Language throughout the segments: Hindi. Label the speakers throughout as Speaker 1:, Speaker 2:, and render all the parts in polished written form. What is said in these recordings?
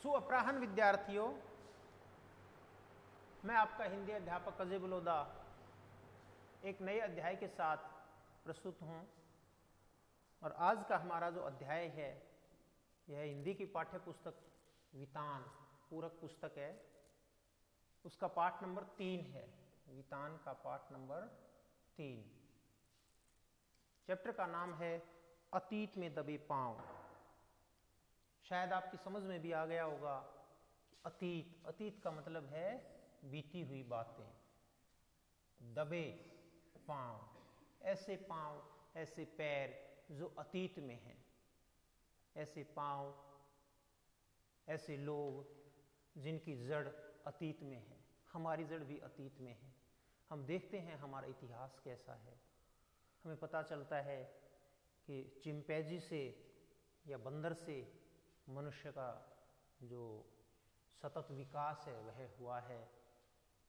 Speaker 1: सुअपराह्न विद्यार्थियों, मैं आपका हिंदी अध्यापक अजय बलोदा एक नए अध्याय के साथ प्रस्तुत हूं। और आज का हमारा जो अध्याय है यह हिंदी की पाठ्य पुस्तक वितान पूरक पुस्तक है, उसका पाठ नंबर 3 है। वितान का पाठ नंबर 3। चैप्टर का नाम है अतीत में दबे पांव। शायद आपकी समझ में भी आ गया होगा कि अतीत का मतलब है बीती हुई बातें। दबे पांव, ऐसे पैर जो अतीत में हैं, ऐसे पांव, ऐसे लोग जिनकी जड़ अतीत में है। हमारी जड़ भी अतीत में है। हम देखते हैं हमारा इतिहास कैसा है। हमें पता चलता है कि चिंपैंजी से या बंदर से मनुष्य का जो सतत विकास है वह हुआ है।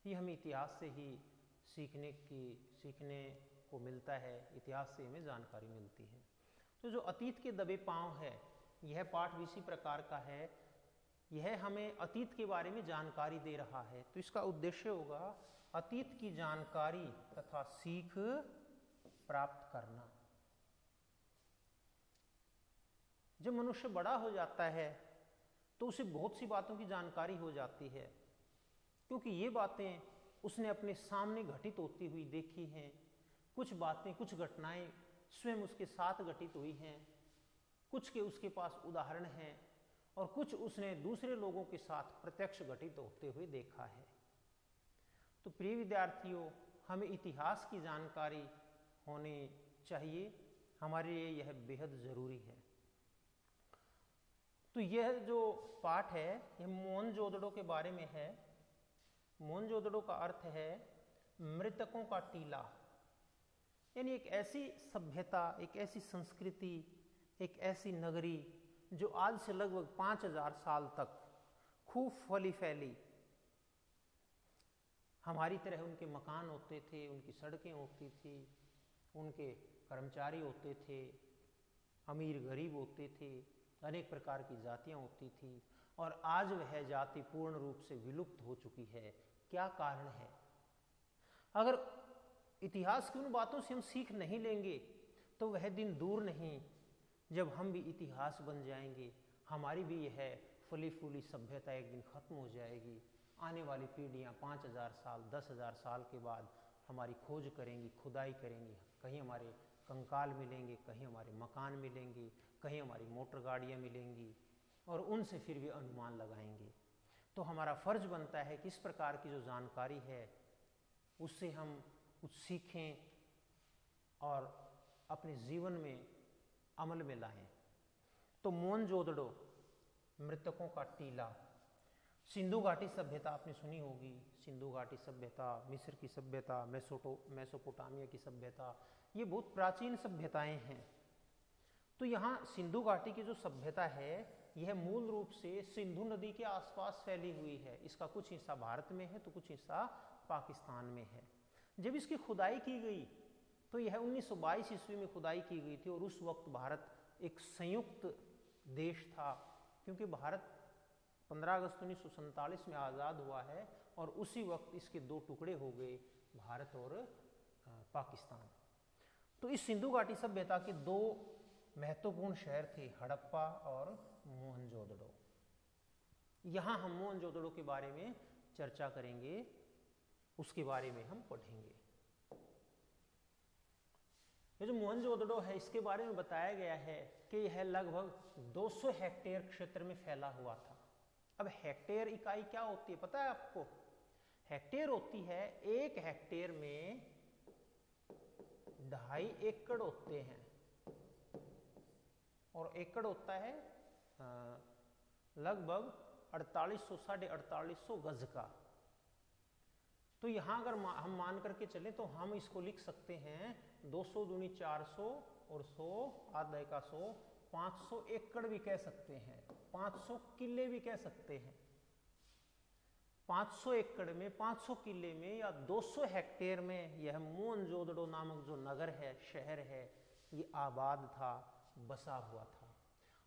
Speaker 1: ये हमें इतिहास से ही सीखने को मिलता है, इतिहास से हमें जानकारी मिलती है। तो जो अतीत के दबे पांव है, यह पाठ भी इसी प्रकार का है। यह हमें अतीत के बारे में जानकारी दे रहा है। तो इसका उद्देश्य होगा अतीत की जानकारी तथा सीख प्राप्त करना। जब मनुष्य बड़ा हो जाता है तो उसे बहुत सी बातों की जानकारी हो जाती है, क्योंकि ये बातें उसने अपने सामने घटित होती हुई देखी हैं। कुछ बातें, कुछ घटनाएं स्वयं उसके साथ घटित हुई हैं, कुछ के उसके पास उदाहरण हैं और कुछ उसने दूसरे लोगों के साथ प्रत्यक्ष घटित होते हुए देखा है। तो प्रिय विद्यार्थियों, हमें इतिहास की जानकारी होनी चाहिए, हमारे लिए यह बेहद जरूरी है। तो यह जो पाठ है यह मोहनजोदड़ो के बारे में है। मोहनजोदड़ो का अर्थ है मृतकों का टीला, यानी एक ऐसी सभ्यता, एक ऐसी संस्कृति, एक ऐसी नगरी जो आज से लगभग 5000 साल तक खूब फली फैली। हमारी तरह उनके मकान होते थे, उनकी सड़कें होती थी, उनके कर्मचारी होते थे, अमीर गरीब होते थे, अनेक प्रकार की जातियां होती थी। और आज वह जाति पूर्ण रूप से विलुप्त हो चुकी है। क्या कारण है? अगर इतिहास की उन बातों से हम सीख नहीं लेंगे तो वह दिन दूर नहीं जब हम भी इतिहास बन जाएंगे। हमारी भी यह फली फूली सभ्यता एक दिन खत्म हो जाएगी। आने वाली पीढ़ियां 5000 साल, 10,000 साल के बाद हमारी खोज करेंगी, खुदाई करेंगी। कहीं हमारे कंकाल मिलेंगे, कहीं हमारे मकान मिलेंगे, कहीं हमारी मोटर गाड़ियां मिलेंगी और उनसे फिर भी अनुमान लगाएंगे। तो हमारा फर्ज बनता है कि इस प्रकार की जो जानकारी है उससे हम कुछ सीखें और अपने जीवन में अमल में लाएं। तो मोहनजोदड़ो, मृतकों का टीला। सिंधु घाटी सभ्यता आपने सुनी होगी। सिंधु घाटी सभ्यता, मिस्र की सभ्यता, मेसोपोटामिया की सभ्यता, ये बहुत प्राचीन सभ्यताएं हैं। तो यहाँ सिंधु घाटी की जो सभ्यता है यह मूल रूप से सिंधु नदी के आसपास फैली हुई है। इसका कुछ हिस्सा भारत में है तो कुछ हिस्सा पाकिस्तान में है। जब इसकी खुदाई की गई तो यह 1922 ईस्वी में खुदाई की गई थी और उस वक्त भारत एक संयुक्त देश था, क्योंकि भारत 15 अगस्त 1947 में आज़ाद हुआ है और उसी वक्त इसके दो टुकड़े हो गए, भारत और पाकिस्तान। तो इस सिंधु घाटी सभ्यता के दो महत्वपूर्ण शहर थे, हड़प्पा और मोहनजोदड़ो। यहां हम मोहनजोदड़ो के बारे में चर्चा करेंगे, उसके बारे में हम पढ़ेंगे। ये जो मोहनजोदड़ो है इसके बारे में बताया गया है कि यह लगभग 200 हेक्टेयर क्षेत्र में फैला हुआ था। अब हेक्टेयर इकाई क्या होती है पता है आपको? हेक्टेयर होती है, 1 हेक्टेयर में 2.5 एकड़ होते हैं और एकड़ होता है लगभग 4800 साढ़े 4800 गज का। तो यहां अगर हम मान करके चले तो हम इसको लिख सकते हैं 200 दूनी 400 और 100 आधा का 100, 500 एकड़ भी कह सकते हैं, 500 किले भी कह सकते हैं। 500 एकड़ में, 500 किले में या 200 हेक्टेयर में यह मोहनजोदड़ो नामक जो नगर है, शहर है, ये आबाद था, बसा हुआ था।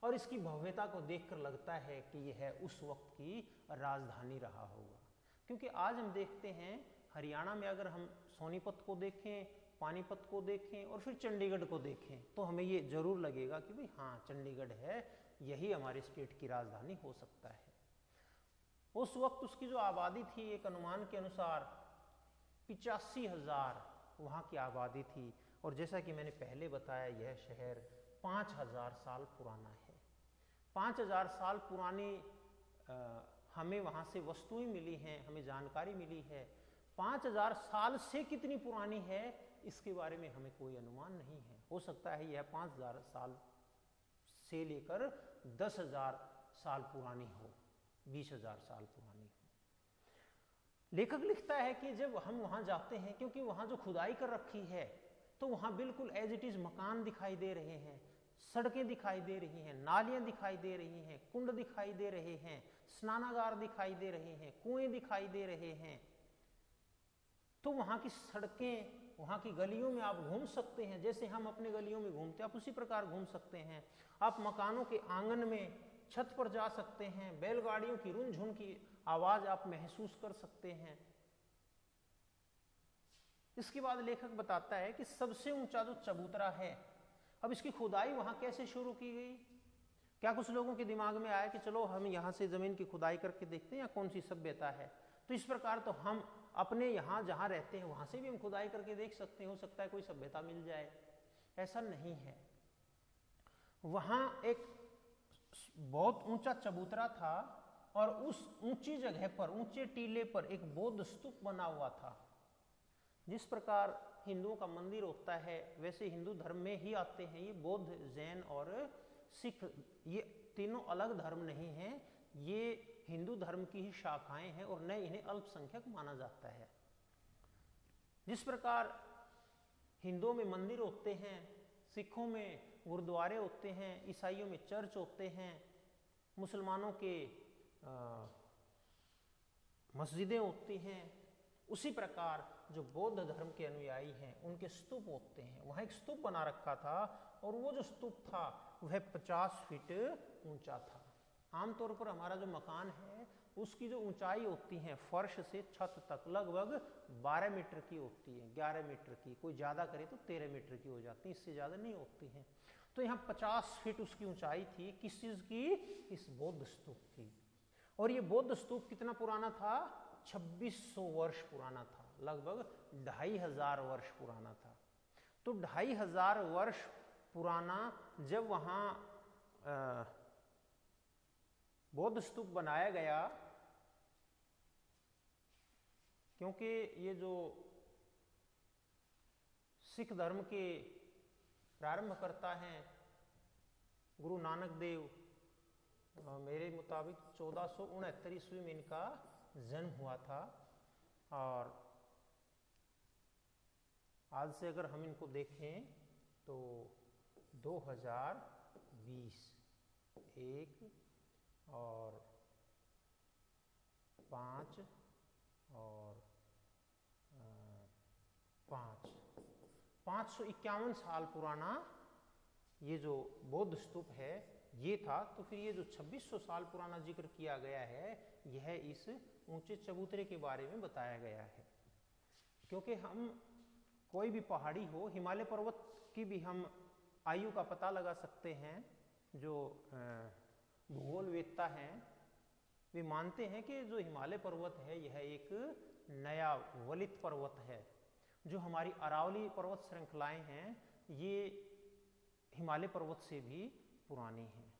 Speaker 1: और इसकी भव्यता को देखकर लगता है कि यह उस वक्त की राजधानी रहा होगा। क्योंकि आज हम देखते हैं हरियाणा में अगर हम सोनीपत को देखें, पानीपत को देखें और फिर चंडीगढ़ को देखें तो हमें ये जरूर लगेगा कि भाई हाँ चंडीगढ़ है, यही हमारे स्टेट की राजधानी हो सकता है। उस वक्त उसकी जो आबादी थी, एक अनुमान के अनुसार 85,000 वहाँ की आबादी थी। और जैसा कि मैंने पहले बताया, यह शहर 5,000 साल पुराना है। 5,000 साल पुरानी हमें वहाँ से वस्तुएं मिली हैं, हमें जानकारी मिली है। 5,000 साल से कितनी पुरानी है इसके बारे में हमें कोई अनुमान नहीं है। हो सकता है यह 5,000 साल से लेकर 10,000 साल पुरानी हो, 20,000 साल पुरानी हो। लेखक लिखता है कि जब हम वहां जाते हैं, क्योंकि वहां जो खुदाई कर रखी है तो वहां बिल्कुल एज इट इज मकान दिखाई दे रहे हैं, सड़कें दिखाई दे रही हैं, नालियां दिखाई दे रही हैं, कुंड दिखाई दे रहे हैं, स्नानागार दिखाई दे रहे हैं, कुएं दिखाई दे रहे हैं। तो वहां की सड़कें, वहां की गलियों में आप घूम सकते हैं, जैसे हम अपने गलियों में घूमते हैं आप उसी प्रकार घूम सकते हैं। आप मकानों के आंगन में, छत पर जा सकते हैं, बैलगाड़ियों की रुनझुन की आवाज आप महसूस कर सकते हैं। इसके बाद लेखक बताता है कि सबसे ऊंचा जो चबूतरा है, अब इसकी खुदाई वहां कैसे शुरू की गई। क्या कुछ लोगों के दिमाग में आया कि चलो हम यहां से जमीन की खुदाई करके देखते हैं या कौन सी सभ्यता है। तो इस प्रकार तो हम अपने यहाँ जहाँ रहते हैं वहाँ से भी हम खुदाई करके देख सकते हैं, हो सकता है कोई सभ्यता मिल जाए। ऐसा नहीं है। वहाँ एक बहुत ऊंचा चबूतरा था और उस ऊंची जगह पर, ऊंचे टीले पर एक बौद्ध स्तूप बना हुआ था। जिस प्रकार हिंदुओं का मंदिर होता है वैसे हिंदू धर्म में ही आते हैं ये बौद्ध, जैन और सिख। ये तीनों अलग धर्म नहीं हैं, ये हिंदू धर्म की ही शाखाएं हैं और न इन्हें अल्पसंख्यक माना जाता है। जिस प्रकार हिंदुओं में मंदिर होते हैं, सिखों में गुरुद्वारे होते हैं, ईसाइयों में चर्च होते हैं, मुसलमानों के मस्जिदें होती हैं, उसी प्रकार जो बौद्ध धर्म के अनुयायी हैं उनके स्तूप होते हैं। वहाँ एक स्तूप बना रखा था और वो जो स्तूप था वह 50 फीट ऊंचा था। आमतौर पर हमारा जो मकान है उसकी जो ऊंचाई होती है फर्श से छत तक लगभग 12 मीटर की होती है, 11 मीटर की, कोई ज़्यादा करे तो 13 मीटर की हो जाती है, इससे ज़्यादा नहीं होती हैं। तो यहाँ 50 फीट उसकी ऊंचाई थी। किस चीज़ की? इस बौद्ध स्तूप की। और ये बौद्ध स्तूप कितना पुराना था? 2600 वर्ष पुराना था, लगभग 2500 वर्ष पुराना था। तो 2500 वर्ष पुराना जब वहाँ बौद्ध स्तूप बनाया गया, क्योंकि ये जो सिख धर्म के प्रारंभकर्ता हैं गुरु नानक देव, मेरे मुताबिक 1469 ईस्वी में इनका जन्म हुआ था। और आज से अगर हम इनको देखें तो 2020 1 और 5 और 551 साल पुराना ये जो बौद्ध स्तूप है ये था। तो फिर ये जो 2600 साल पुराना जिक्र किया गया है यह इस ऊंचे चबूतरे के बारे में बताया गया है। क्योंकि हम कोई भी पहाड़ी हो, हिमालय पर्वत की भी हम आयु का पता लगा सकते हैं। जो भूगोलवेत्ता हैं वे मानते हैं कि जो हिमालय पर्वत है यह एक नया वलित पर्वत है। जो हमारी अरावली पर्वत श्रृंखलाएं हैं ये हिमालय पर्वत से भी पुरानी हैं।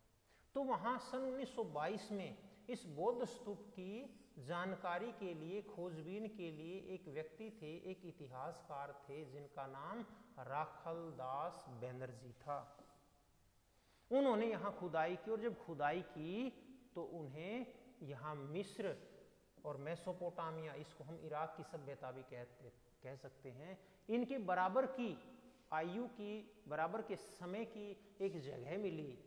Speaker 1: तो वहाँ सन 1922 में इस बौद्ध स्तूप की जानकारी के लिए, खोजबीन के लिए एक व्यक्ति थे, एक इतिहासकार थे जिनका नाम राखलदास बैनर्जी था। उन्होंने यहाँ खुदाई की और जब खुदाई की तो उन्हें यहाँ मिस्र और मेसोपोटामिया, इसको हम इराक की सभ्यता भी कह सकते हैं, इनके बराबर की आयु की, बराबर के समय की एक जगह मिली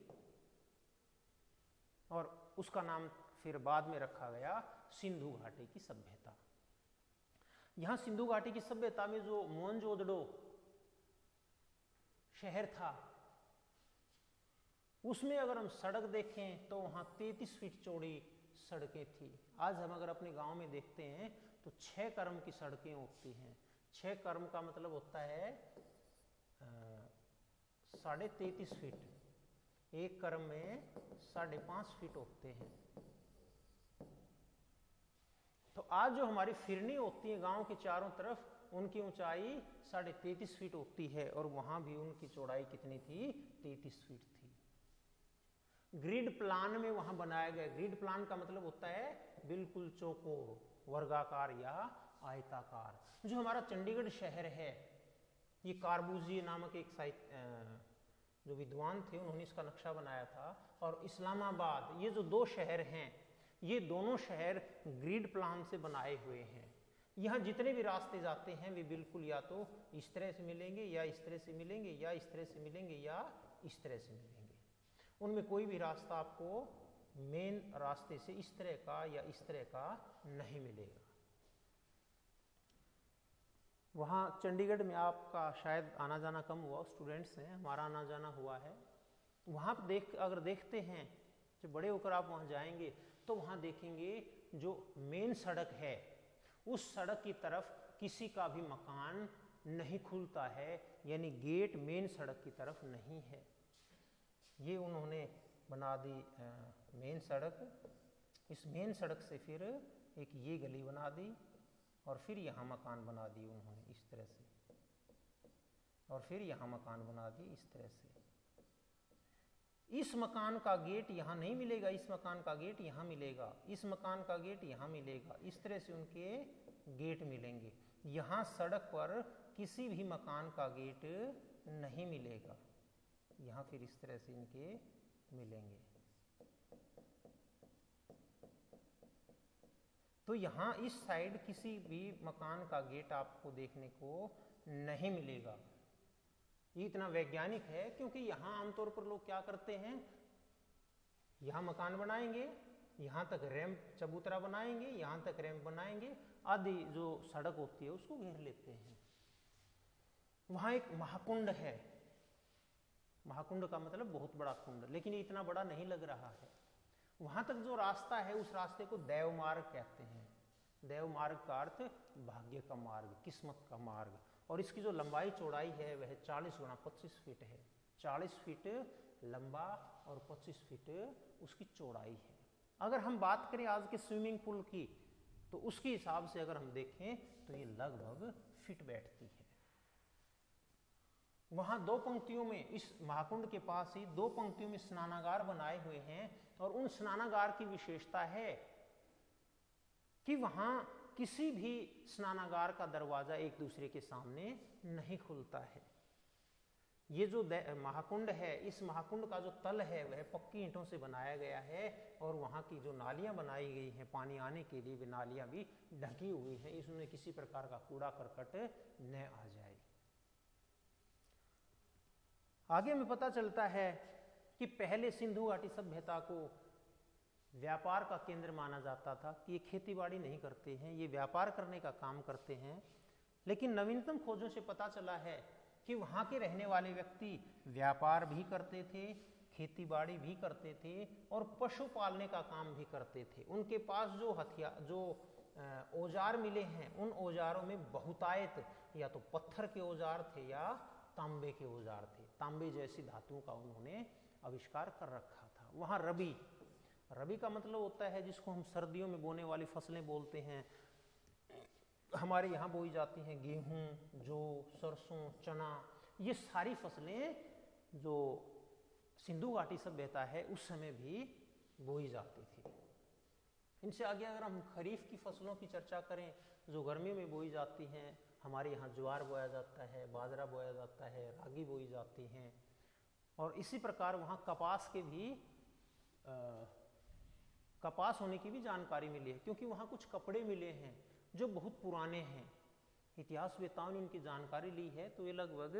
Speaker 1: और उसका नाम फिर बाद में रखा गया सिंधु घाटी की सभ्यता। यहां सिंधु घाटी की सभ्यता में जो मोहनजोदड़ो शहर था उसमें अगर हम सड़क देखें तो वहाँ 33 फीट चौड़ी सड़कें थी। आज हम अगर अपने गांव में देखते हैं तो 6 क्रम की सड़कें होती हैं। 6 क्रम का मतलब होता है 33.5 फीट, एक क्रम में 5.5 फीट होते हैं। तो आज जो हमारी फिरनी होती है गांव के चारों तरफ, उनकी ऊंचाई 33.5 फीट होती है और वहां भी उनकी चौड़ाई कितनी थी? 33 फीट थी। ग्रिड प्लान में वहां बनाया गया। ग्रिड प्लान का मतलब होता है बिल्कुल चौकोर, वर्गाकार या आयताकार। जो हमारा चंडीगढ़ शहर है, ये कार्बूजिए नामक एक जो विद्वान थे उन्होंने इसका नक्शा बनाया था। और इस्लामाबाद, ये जो 2 शहर हैं, ये दोनों शहर ग्रिड प्लान से बनाए हुए हैं। यहाँ जितने भी रास्ते जाते हैं वे बिल्कुल या तो इस तरह से मिलेंगे या इस तरह से मिलेंगे या इस तरह से मिलेंगे या इस तरह से मिलेंगे। उनमें कोई भी रास्ता आपको मेन रास्ते से इस तरह का या इस तरह का नहीं मिलेगा। वहाँ चंडीगढ़ में आपका शायद आना जाना कम हुआ, स्टूडेंट्स हैं, हमारा आना जाना हुआ है। वहाँ अगर देखते हैं, जब बड़े होकर आप वहाँ जाएंगे तो वहाँ देखेंगे जो मेन सड़क है उस सड़क की तरफ किसी का भी मकान नहीं खुलता है, यानी गेट मेन सड़क की तरफ नहीं है। ये उन्होंने बना दी मेन सड़क। इस मेन सड़क से फिर एक ये गली बना दी और फिर यहाँ मकान बना दिए उन्होंने इस तरह से, और फिर यहाँ मकान बना दिए इस तरह से। इस मकान का गेट यहाँ नहीं मिलेगा, इस मकान का गेट यहाँ मिलेगा, इस मकान का गेट यहाँ मिलेगा, इस तरह से उनके गेट मिलेंगे। यहाँ सड़क पर किसी भी मकान का गेट नहीं मिलेगा, यहाँ फिर इस तरह से इनके मिलेंगे। तो यहाँ इस साइड किसी भी मकान का गेट आपको देखने को नहीं मिलेगा। ये इतना वैज्ञानिक है क्योंकि यहाँ आमतौर पर लोग क्या करते हैं, यहाँ मकान बनाएंगे, यहाँ तक रैंप चबूतरा बनाएंगे, यहाँ तक रैंप बनाएंगे, आधी जो सड़क होती है उसको घेर लेते हैं। वहाँ एक महाकुंड है, महाकुंड का मतलब बहुत बड़ा कुंड, लेकिन ये इतना बड़ा नहीं लग रहा है। वहां तक जो रास्ता है उस रास्ते को देव मार्ग कहते हैं। देव मार्ग का अर्थ भाग्य का मार्ग, किस्मत का मार्ग। और इसकी जो लंबाई चौड़ाई है वह 40 गुणा 25 फीट है। 40 फीट लंबा और 25 फीट उसकी चौड़ाई है। अगर हम बात करें आज के स्विमिंग पूल की, तो उसके हिसाब से अगर हम देखें तो ये लगभग फिट बैठती है। वहां 2 पंक्तियों में, इस महाकुंड के पास ही 2 पंक्तियों में स्नानागार बनाए हुए हैं। और उन स्नानागार की विशेषता है कि वहां किसी भी स्नानागार का दरवाजा एक दूसरे के सामने नहीं खुलता है। ये जो महाकुंड है, इस महाकुंड का जो तल है वह पक्की ईंटों से बनाया गया है और वहाँ की जो नालियाँ बनाई गई हैं पानी आने के लिए, वे नालियाँ भी ढकी हुई हैं, इसमें किसी प्रकार का कूड़ा करकट न आ जाए। आगे में पता चलता है कि पहले सिंधु घाटी सभ्यता को व्यापार का केंद्र माना जाता था, कि ये खेतीबाड़ी नहीं करते हैं, ये व्यापार करने का काम करते हैं। लेकिन नवीनतम खोजों से पता चला है कि वहाँ के रहने वाले व्यक्ति व्यापार भी करते थे, खेतीबाड़ी भी करते थे और पशु पालने का काम भी करते थे। उनके पास जो औजार मिले हैं, उन औजारों में बहुतायत या तो पत्थर के औजार थे या तांबे के औजार थे। तांबे जैसी धातुओं का उन्होंने आविष्कार कर रखा था। वहाँ रबी का मतलब होता है जिसको हम सर्दियों में बोने वाली फसलें बोलते हैं। हमारे यहाँ बोई जाती हैं गेहूँ, जौ, सरसों, चना, ये सारी फसलें जो सिंधु घाटी सभ्यता है उस समय भी बोई जाती थी। इनसे आगे अगर हम खरीफ की फसलों की चर्चा करें जो गर्मी में बोई जाती हैं, हमारे यहाँ ज्वार बोया जाता है, बाजरा बोया जाता है, रागी बोई जाती हैं। और इसी प्रकार वहाँ कपास होने की भी जानकारी मिली है, क्योंकि वहाँ कुछ कपड़े मिले हैं जो बहुत पुराने हैं। इतिहासवेत्ताओं ने इनकी जानकारी ली है तो ये लगभग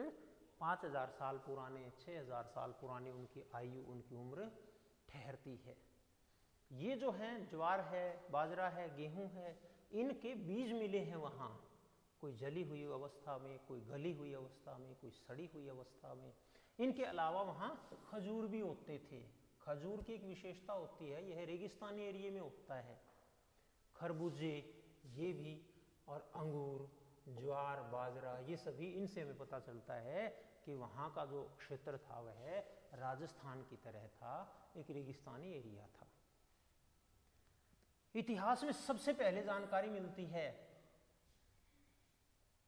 Speaker 1: 5000 साल पुराने, 6000 साल पुराने उनकी आयु, उनकी उम्र ठहरती है। ये जो हैं ज्वार है, बाजरा है, गेहूं है, इनके बीज मिले हैं वहाँ, कोई जली हुई अवस्था में, कोई गली हुई अवस्था में, कोई सड़ी हुई अवस्था में। इनके अलावा वहाँ खजूर भी उगते थे। खजूर की एक विशेषता होती है, यह रेगिस्तानी एरिया में उगता है। खरबूजे ये भी, और अंगूर, ज्वार, बाजरा, ये सभी, इनसे हमें पता चलता है कि वहाँ का जो क्षेत्र था वह राजस्थान की तरह था, एक रेगिस्तानी एरिया था। इतिहास में सबसे पहले जानकारी मिलती है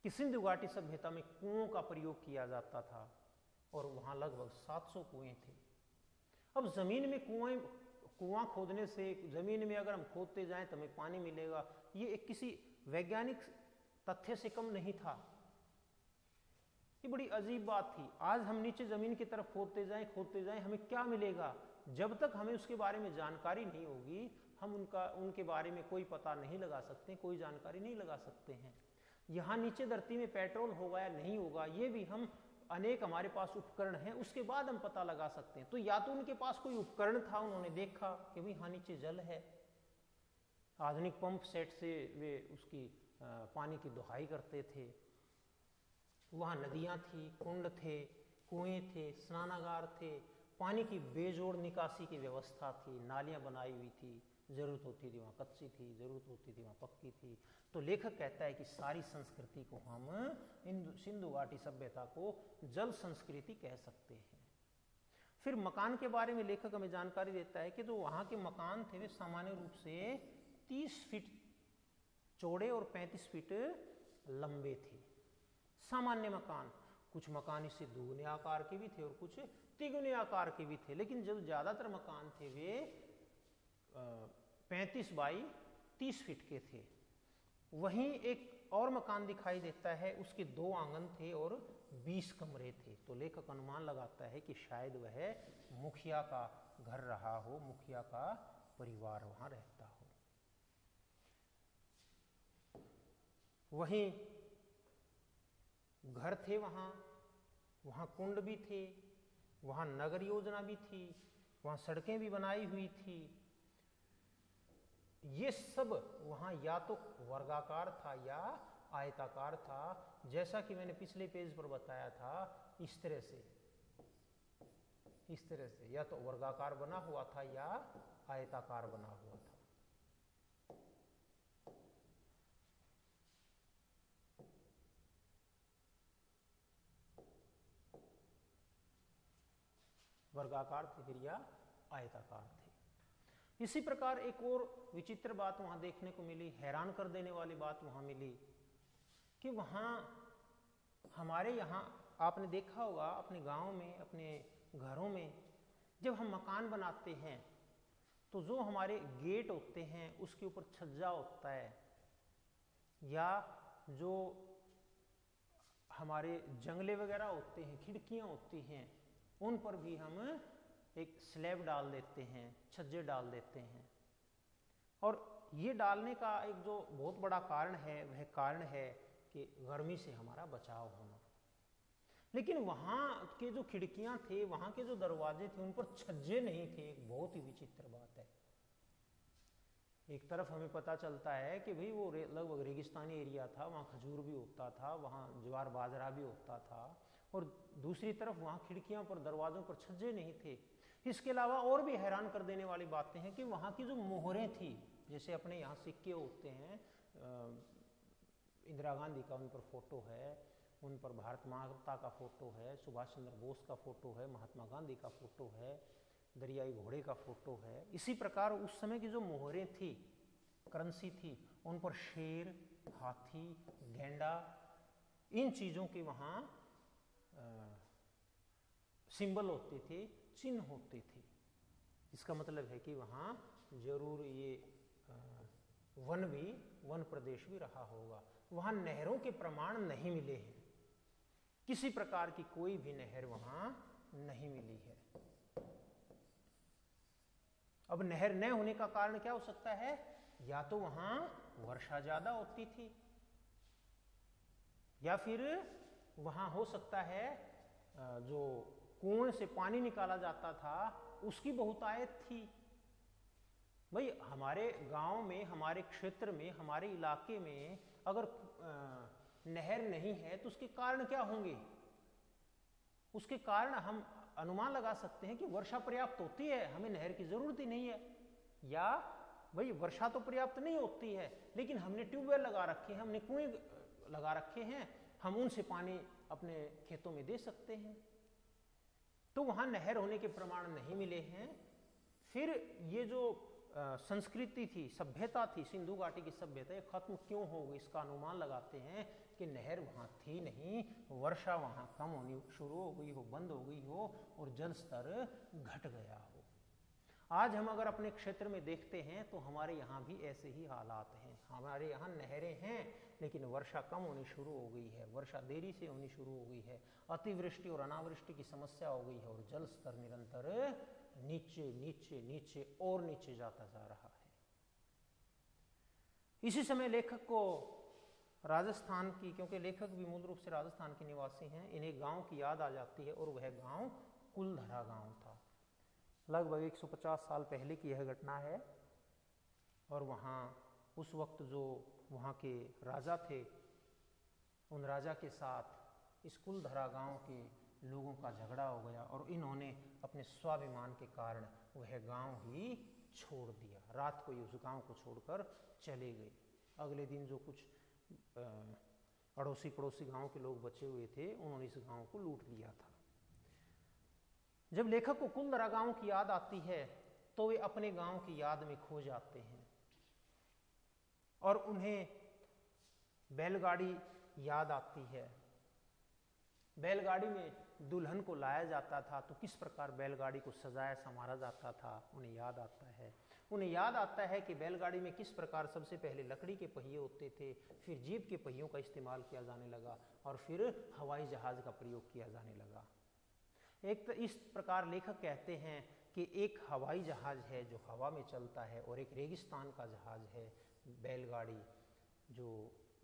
Speaker 1: कि सिंधु घाटी सभ्यता में कुओं का प्रयोग किया जाता था और वहां लगभग 700 कुएं थे। अब जमीन में कुआं खोदने से, जमीन में अगर हम खोदते जाएं तो हमें पानी मिलेगा, ये एक किसी वैज्ञानिक तथ्य से कम नहीं था। ये बड़ी अजीब बात थी। आज हम नीचे जमीन की तरफ खोदते जाएं हमें क्या मिलेगा? जब तक हमें उसके बारे में जानकारी नहीं होगी, हम उनके बारे में कोई पता नहीं लगा सकते, कोई जानकारी नहीं लगा सकते हैं। यहाँ नीचे धरती में पेट्रोल होगा या नहीं होगा, ये भी हम अनेक हमारे पास उपकरण हैं, उसके बाद हम पता लगा सकते हैं। तो या तो उनके पास कोई उपकरण था, उन्होंने देखा कि भाई हाँ नीचे जल है, आधुनिक पंप सेट से वे उसकी पानी की दुहाई करते थे। वहाँ नदियाँ थी, कुंड थे, कुएं थे, स्नानागार थे, पानी की बेजोड़ निकासी की व्यवस्था थी, नालियाँ बनाई हुई थी, जरूरत होती थी वहाँ कच्ची थी, जरूरत होती थी वहाँ पक्की थी। तो लेखक कहता है कि सारी संस्कृति को हम सिंधु घाटी सभ्यता को जल संस्कृति कह सकते हैं। फिर मकान के बारे में लेखक हमें जानकारी देता है कि जो वहाँ के मकान थे वे सामान्य रूप से 30 फीट चौड़े और 35 फीट लंबे थे। सामान्य मकान, कुछ मकान इससे दुगुने आकार के भी थे और कुछ तिगुने आकार के भी थे, लेकिन जो ज्यादातर मकान थे वे 35 बाई 30 फीट के थे। वहीं एक और मकान दिखाई देता है, उसके 2 आंगन थे और 20 कमरे थे। तो लेखक अनुमान लगाता है कि शायद वह मुखिया का घर रहा हो, मुखिया का परिवार वहां रहता हो। वहीं घर थे वहां कुंड भी थे, वहां नगर योजना भी थी, वहां सड़कें भी बनाई हुई थी। ये सब वहां या तो वर्गाकार था या आयताकार था, जैसा कि मैंने पिछले पेज पर बताया था। इस तरह से या तो वर्गाकार बना हुआ था या आयताकार बना हुआ था। वर्गाकार थे फिर या आयताकार थे। इसी प्रकार एक और विचित्र बात वहां देखने को मिली, हैरान कर देने वाली बात वहां मिली कि वहां हमारे यहाँ आपने देखा होगा अपने गांव में, अपने घरों में, जब हम मकान बनाते हैं तो जो हमारे गेट होते हैं उसके ऊपर छज्जा होता है, या जो हमारे जंगले वगैरह होते हैं, खिड़कियां होती हैं, उन पर भी हम एक स्लैब डाल देते हैं, छज्जे डाल देते हैं। और ये डालने का एक जो बहुत बड़ा कारण है वह कारण है कि गर्मी से हमारा बचाव होना। लेकिन वहाँ के जो खिड़कियां थे, वहाँ के जो दरवाजे थे, उन पर छज्जे नहीं थे। एक बहुत ही विचित्र बात है। एक तरफ हमें पता चलता है कि भाई वो लगभग रेगिस्तानी एरिया था, वहाँ खजूर भी उगता था, वहाँ ज्वार बाजरा भी उगता था, और दूसरी तरफ वहाँ खिड़कियां पर, दरवाजों पर छज्जे नहीं थे। इसके अलावा और भी हैरान कर देने वाली बातें हैं कि वहाँ की जो मोहरें थी, जैसे अपने यहाँ सिक्के होते हैं, इंदिरा गांधी का उन पर फोटो है, उन पर भारत माता का फोटो है, सुभाष चंद्र बोस का फोटो है, महात्मा गांधी का फोटो है, दरियाई घोड़े का फोटो है। इसी प्रकार उस समय की जो मोहरें थी, करेंसी थी, उन पर शेर, हाथी, गेंडा, इन चीजों के वहाँ सिंबल होते थे, चिन्ह होते थे। इसका मतलब है कि वहाँ जरूर ये वन प्रदेश भी रहा होगा। वहाँ नहरों के प्रमाण नहीं मिले हैं, किसी प्रकार की कोई भी नहर वहाँ नहीं मिली है। अब नहर न होने का कारण क्या हो सकता है? या तो वहाँ वर्षा ज्यादा होती थी, या फिर वहाँ हो सकता है जो कुएं से पानी निकाला जाता था उसकी बहुतायत थी। भाई हमारे गांव में, हमारे क्षेत्र में, हमारे इलाके में अगर नहर नहीं है तो उसके कारण क्या होंगे? उसके कारण हम अनुमान लगा सकते हैं कि वर्षा पर्याप्त होती है, हमें नहर की जरूरत ही नहीं है। या भाई वर्षा तो पर्याप्त नहीं होती है, लेकिन हमने ट्यूबवेल लगा रखे हैं, हमने कुएं लगा रखे हैं, हम उनसे पानी अपने खेतों में दे सकते हैं। तो वहां नहर होने के प्रमाण नहीं मिले हैं। फिर ये जो संस्कृति थी, सभ्यता थी, सिंधु घाटी की सभ्यता, ये खत्म क्यों हो गई? इसका अनुमान लगाते हैं कि नहर वहां थी नहीं, वर्षा वहां कम होनी शुरू हो गई हो, बंद हो गई हो और जल स्तर घट गया हो। आज हम अगर अपने क्षेत्र में देखते हैं तो हमारे यहाँ भी ऐसे ही हालात हैं। हमारे यहाँ नहरें हैं लेकिन वर्षा कम होनी शुरू हो गई है, वर्षा देरी से होनी शुरू हो गई है, अतिवृष्टि और अनावृष्टि की समस्या हो गई है और जल स्तर निरंतर नीचे नीचे नीचे और नीचे जाता जा रहा है। इसी समय लेखक को राजस्थान की, क्योंकि लेखक भी मूल रूप से राजस्थान के निवासी हैं, इन्हें गांव की याद आ जाती है और वह गांव कुलधरा गांव था। लगभग 150 साल पहले की यह घटना है और वहाँ उस वक्त जो वहाँ के राजा थे, उन राजा के साथ इस कुलधरा गांव के लोगों का झगड़ा हो गया और इन्होंने अपने स्वाभिमान के कारण वह गांव ही छोड़ दिया। रात को ही उस गांव को छोड़कर चले गए। अगले दिन जो कुछ अड़ोसी पड़ोसी गांव के लोग बचे हुए थे, उन्होंने इस गांव को लूट लिया था। जब लेखक को कुलधरा गांव की याद आती है तो वे अपने गांव की याद में खो जाते हैं और उन्हें बैलगाड़ी याद आती है। बैलगाड़ी में दुल्हन को लाया जाता था तो किस प्रकार बैलगाड़ी को सजाया संवारा जाता था, उन्हें याद आता है। उन्हें याद आता है कि बैलगाड़ी में किस प्रकार सबसे पहले लकड़ी के पहिए होते थे, फिर जीप के पहियों का इस्तेमाल किया जाने लगा और फिर हवाई जहाज का प्रयोग किया जाने लगा। एक तो इस प्रकार लेखक कहते हैं कि एक हवाई जहाज है जो हवा में चलता है और एक रेगिस्तान का जहाज है बैलगाड़ी। जो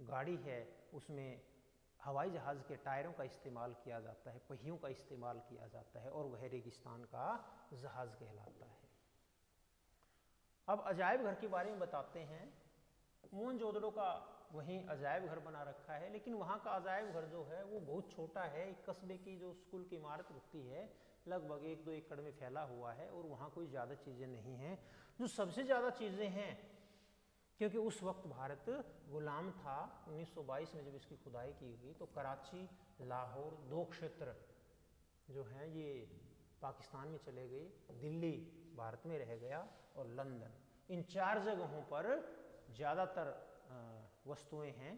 Speaker 1: गाड़ी है उसमें हवाई जहाज के टायरों का इस्तेमाल किया जाता है, पहियों का इस्तेमाल किया जाता है और वह रेगिस्तान का जहाज कहलाता है। अब अजायब घर के बारे में बताते हैं। मोहनजोदड़ो का वहीं अजायब घर बना रखा है, लेकिन वहाँ का अजायब घर जो है वो बहुत छोटा है। एक कस्बे की जो स्कूल की इमारत होती है लगभग 1-2 एकड़ में फैला हुआ है और वहाँ कोई ज़्यादा चीज़ें नहीं हैं। जो सबसे ज़्यादा चीज़ें हैं, क्योंकि उस वक्त भारत गुलाम था, 1922 में जब इसकी खुदाई की गई तो कराची, लाहौर 2 क्षेत्र जो हैं ये पाकिस्तान में चले गए, दिल्ली भारत में रह गया और लंदन। इन 4 जगहों पर ज़्यादातर वस्तुएं हैं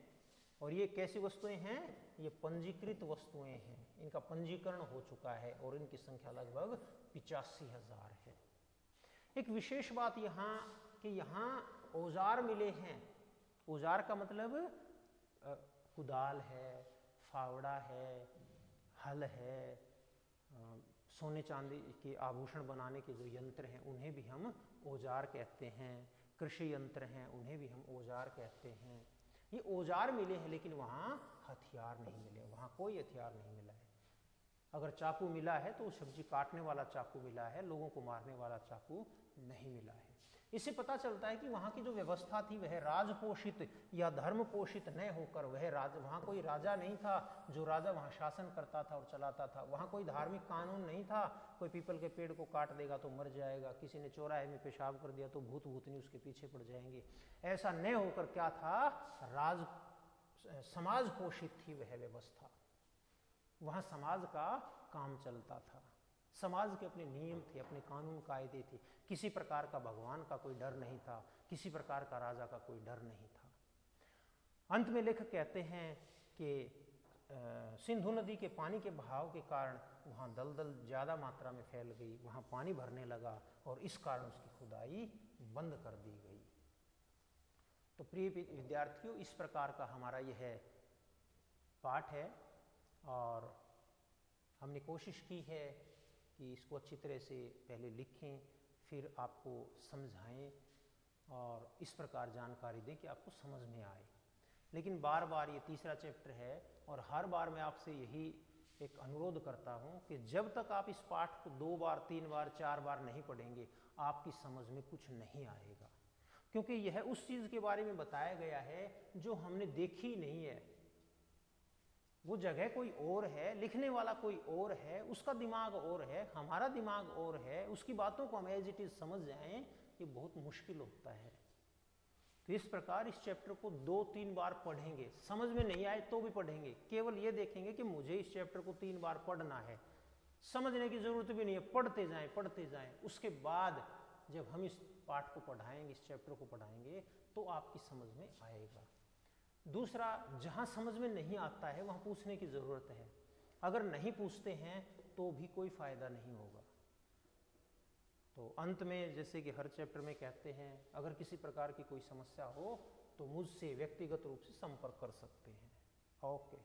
Speaker 1: और ये कैसी वस्तुएं हैं? ये पंजीकृत वस्तुएं हैं। इनका पंजीकरण हो चुका है और इनकी संख्या लगभग 85,000 है। एक विशेष बात यहाँ कि यहाँ औजार मिले हैं। औजार का मतलब कुदाल है, फावड़ा है, हल है, सोने चांदी के आभूषण बनाने के जो यंत्र हैं उन्हें भी हम औजार कहते हैं। कृषि यंत्र हैं उन्हें भी हम औजार कहते हैं। ये औजार मिले हैं लेकिन वहाँ हथियार नहीं मिले, वहाँ कोई हथियार नहीं मिला है। अगर चाकू मिला है तो सब्जी काटने वाला चाकू मिला है, लोगों को मारने वाला चाकू नहीं मिला है। इससे पता चलता है कि वहाँ की जो व्यवस्था थी वह राजपोषित या धर्म पोषित न होकर वहाँ कोई राजा नहीं था जो राजा वहाँ शासन करता था और चलाता था। वहाँ कोई धार्मिक कानून नहीं था, कोई पीपल के पेड़ को काट देगा तो मर जाएगा, किसी ने चौराहे में पेशाब कर दिया तो भूत भूतनी उसके पीछे पड़ जाएंगे। ऐसा न होकर क्या था, समाज पोषित थी वह व्यवस्था। वहाँ समाज का काम चलता था, समाज के अपने नियम थे, अपने कानून कायदे थे। किसी प्रकार का भगवान का कोई डर नहीं था, किसी प्रकार का राजा का कोई डर नहीं था। अंत में लेखक कहते हैं कि सिंधु नदी के पानी के बहाव के कारण वहाँ दलदल ज़्यादा मात्रा में फैल गई, वहाँ पानी भरने लगा और इस कारण उसकी खुदाई बंद कर दी गई। तो प्रिय विद्यार्थियों, इस प्रकार का हमारा यह पाठ है और हमने कोशिश की है कि इसको अच्छी तरह से पहले लिखें, फिर आपको समझाएं और इस प्रकार जानकारी दें कि आपको समझ में आए। लेकिन बार बार ये तीसरा चैप्टर है और हर बार मैं आपसे यही एक अनुरोध करता हूँ कि जब तक आप इस पाठ को 2 बार 3 बार 4 बार नहीं पढ़ेंगे आपकी समझ में कुछ नहीं आएगा, क्योंकि यह उस चीज़ के बारे में बताया गया है जो हमने देखी नहीं है। वो जगह कोई और है, लिखने वाला कोई और है, उसका दिमाग और है, हमारा दिमाग और है, उसकी बातों को हम एज इट इज समझ जाएं, ये बहुत मुश्किल होता है। तो इस प्रकार इस चैप्टर को 2-3 बार पढ़ेंगे, समझ में नहीं आए तो भी पढ़ेंगे, केवल ये देखेंगे कि मुझे इस चैप्टर को 3 बार पढ़ना है, समझने की जरूरत भी नहीं है, पढ़ते जाएं। उसके बाद जब हम इस पाठ को पढ़ाएंगे, इस चैप्टर को पढ़ाएंगे, तो आपकी समझ में आएगा। दूसरा, जहां समझ में नहीं आता है वहां पूछने की जरूरत है, अगर नहीं पूछते हैं तो भी कोई फायदा नहीं होगा। तो अंत में जैसे कि हर चैप्टर में कहते हैं, अगर किसी प्रकार की कोई समस्या हो तो मुझसे व्यक्तिगत रूप से संपर्क कर सकते हैं। ओके।